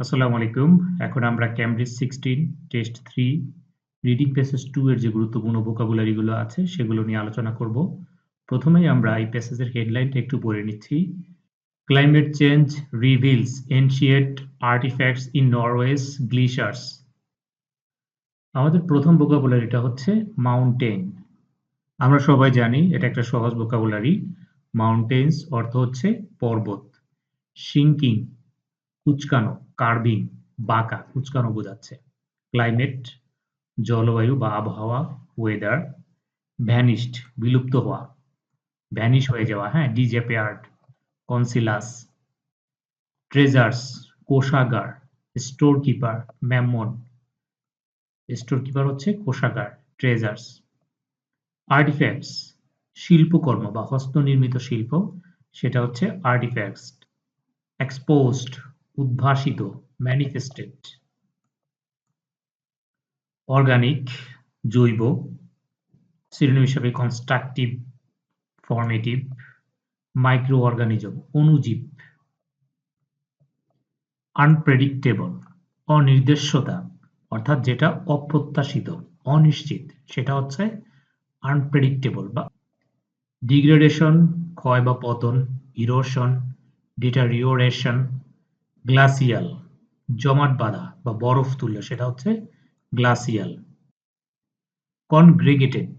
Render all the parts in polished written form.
আসসালামু আলাইকুম। এখন আমরা ক্যামব্রিজ 16 টেস্ট 3 রিডিং প্যাসেজ 2 এর যে গুরুত্বপূর্ণ ভোকাবুলারি গুলো আছে সেগুলো নিয়ে আলোচনা করব। প্রথমেই আমরা এই প্যাসেজের হেডলাইনটা একটু পড়ে নিচ্ছি। Climate change reveals ancient artefacts in Norway's glaciers. আমাদের প্রথম ভোকাবুলারিটা হচ্ছে মাউন্টেন। আমরা সবাই জানি এটা একটা সহজ ভোকাবুলারি। মাউন্টেন্স অর্থ হচ্ছে পর্বত। সিঙ্কিং কুঁচকানো, কার্ভিং বাঁকা, কুঁচকানো বোঝাচ্ছে। ক্লাইমেট জলবায়ু বা আবহাওয়া, ওয়েদার। ভ্যানিশড বিলুপ্ত হওয়া, ভ্যানিশ হয়ে যাওয়া, হ্যাঁ, ডিজেপিয়ার্ড। কনসিলাস ট্রেজার্স কোষাগার, store keeper Mammen, store keeper হচ্ছে কোষাগার, ট্রেজার্স। আর্টিফ্যাক্টস শিল্পকর্ম বা হস্তনির্মিত শিল্প, সেটা হচ্ছে আর্টিফ্যাক্টস। এক্সপোজড উদ্ভাসিত, ম্যানিফেস্টেড। অর্গানিক জৈব, সিনোনিম হিসেবে কনস্ট্রাকটিভ, ফর্মেটিভ। মাইক্রো অর্গানিজম অণুজীব। আনপ্রেডিক্টেবল অনির্দেশ্যতা, অর্থাৎ যেটা অপ্রত্যাশিত, অনিশ্চিত, সেটা হচ্ছে আনপ্রেডিক্টেবল। বা ডিগ্রেডেশন ক্ষয় বা পতন, ইরোশন, ডিটারিওরেশন। গ্লাসিয়াল জমাট বাঁধা বা বরফ তুল্য, সেটা হচ্ছে গ্লাসিয়াল। কনগ্রেগেটেড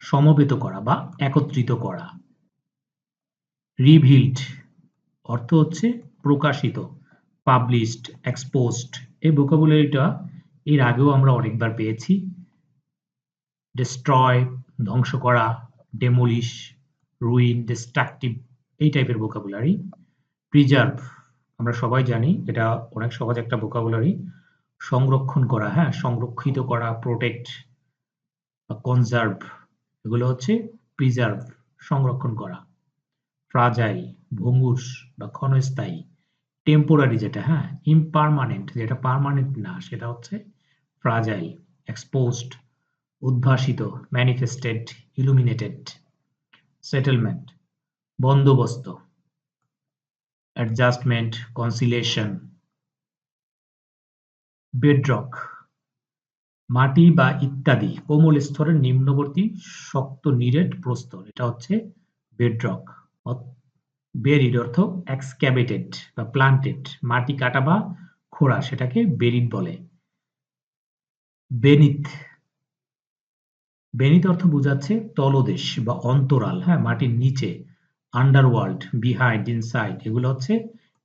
সমবেত করা বা একত্রিত করা। রিভিলড অর্থ হচ্ছে প্রকাশিত, পাবলিশড, এক্সপোজড। এই ভোকাবুলারিটা এর আগেও আমরা অনেকবার পেয়েছি। ডিস্ট্রয় ধ্বংস করা, ডেমোলিশ, রুইন, ডিস্ট্রাকটিভ, এই টাইপের ভোকাবুলারি। প্রিজার্ভ আমরা সবাই জানি এটা অনেক সহজ একটা ভোকাবুলারি। সংরক্ষণ করা, হ্যাঁ, সংরক্ষিত করা, প্রোটেক্ট বা কনজার্ভ, এগুলো হচ্ছে প্রিজার্ভ, সংরক্ষণ করা। ফ্রাজাইল ভঙ্গুর বা ক্ষণস্থায়ী। টেম্পোরারি যেটা, হ্যাঁ, ইমপারমানেন্ট যেটা পার্মানেন্ট না, সেটা হচ্ছে ফ্রাজাইল। এক্সপোজড উদ্ভাসিত, ম্যানিফেস্টেড, ইলুমিনেটেড। সেটেলমেন্ট বন্দোবস্ত, অ্যাডজাস্টমেন্ট, কনসিলেশন। বেডরক মাটি বা ইত্যাদি কোমল স্তরের নিম্নবর্তী শক্ত নিরেট প্রস্তর, এটা হচ্ছে বেডরক। বেরিড অর্থ এক্সক্যাভেটেড বা প্লান্টেড, মাটি কাটা বা খোঁড়া, সেটাকে বেরিড বলে। বেনিথ বেনিথ অর্থ বোঝাচ্ছে তলদেশ বা অন্তরাল, হ্যাঁ, মাটির নিচে। আন্ডারওয়ার্ল্ড, বিহাইন্ড, ইনসাইড, এগুলো হচ্ছে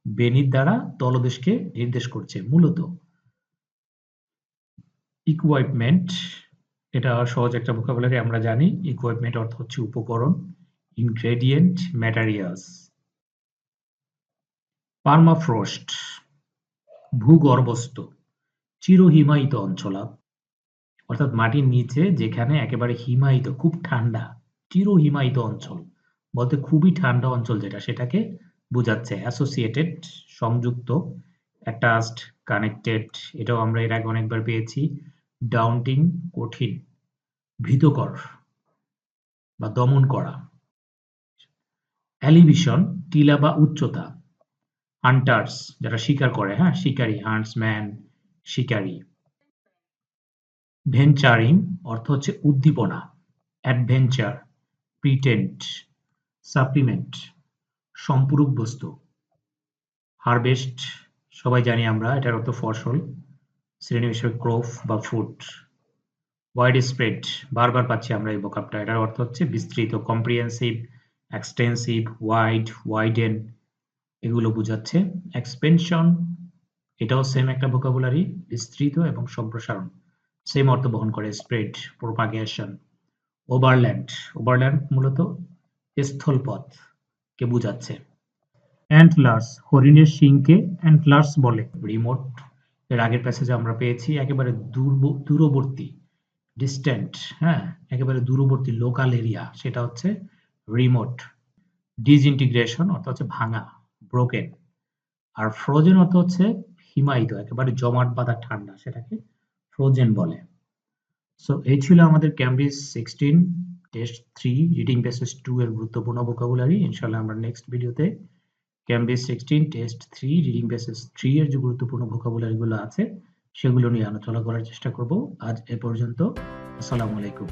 বেনিথ দ্বারা তলদেশকে নির্দেশ করছে মূলত। ইকুইপমেন্ট এটা সহজ একটা ভোকাবুলারি, আমরা জানি। ইকুইপমেন্ট অর্থ হচ্ছে উপকরণ, ইনগ্রেডিয়েন্ট, ম্যাটেরিয়ালস। পার্মাফ্রস্ট ভূগর্ভস্থ চিরহিমায়িত অঞ্চল, অর্থাৎ মাটির নিচে যেখানে একেবারে হিমায়িত, খুব ঠান্ডা, চিরহিমায়িত অঞ্চল বলতে খুবই ঠান্ডা অঞ্চল যেটা, সেটাকে বোঝাচ্ছে। অ্যাসোসিয়েটেড সংযুক্ত, অ্যাটাচড, কানেক্টেড, এটাও আমরা এর আগে অনেকবার পেয়েছি। ডাউন্টিং কঠিন, ভীতকর বা দমন করা। এলিভেশন টিলা বা উচ্চতা। হান্টার্স যারা শিকার করে, হ্যাঁ, শিকারী, হান্টসম্যান, শিকারী। ভেঞ্চারিং অর্থ হচ্ছে উদ্দীপনা, অ্যাডভেঞ্চার, প্রিটেন্ড, সাপ্লিমেন্ট, সম্পূরক বস্তু। হারভেস্ট সবাই জানি আমরা, এটার অর্থ ফসল, শ্রেণী হিসেবে ক্রপ বা ফ্রুট। ওয়াইড স্প্রেড বারবার পাচ্ছি আমরা এই ভোকাবটা, এটার অর্থ হচ্ছে বিস্তৃত, কম্প্রিহেন্সিভ, এক্সটেন্সিভ, ওয়াইড, ওয়াইডেন, এগুলো বোঝাচ্ছে। এক্সপেনশন এটাও সেম একটা ভোকাবুলারি, বিস্তৃত এবং সম্প্রসারণ, সেম অর্থ বহন করে। Spread, propagation. ওভারল্যান্ড ওভারল্যান্ড মূলত স্থলপথ কে বোঝাচ্ছে। অ্যান্টলার্স হরিণের শিংকে অ্যান্টলার্স বলে। রিমোট এর আগের প্যাসেজে আমরা পেয়েছি একেবারে দূরবর্তী, ডিস্ট্যান্ট, হ্যাঁ, একেবারে দূরবর্তী, লোকাল এরিয়া, সেটা হচ্ছে রিমোট। ডিসইন্টিগ্রেশন অর্থ হচ্ছে ভাঙা, ব্রোকেন। আর ফ্রোজেন অর্থ হচ্ছে হিমায়িত, একেবারে জমাট বাঁধা ঠান্ডা, সেটাকে ফ্রোজেন বলে। সো এই ছিল আমাদের ক্যামব্রিজ 16 টেস্ট 3 রিডিং প্যাসেজ 2 এর গুরুত্বপূর্ণ ভোকাবুলারি। ইনশাআল্লাহ আমরা নেক্সট ভিডিওতে ক্যামব্রিজ 16 টেস্ট 3 রিডিং বেসিস 3 এর যে গুরুত্বপূর্ণ ভোকাবুলারি গুলো আছে সেগুলো নিয়ে আলোচনা করার চেষ্টা করব। আজ এ পর্যন্ত। আসসালামু আলাইকুম।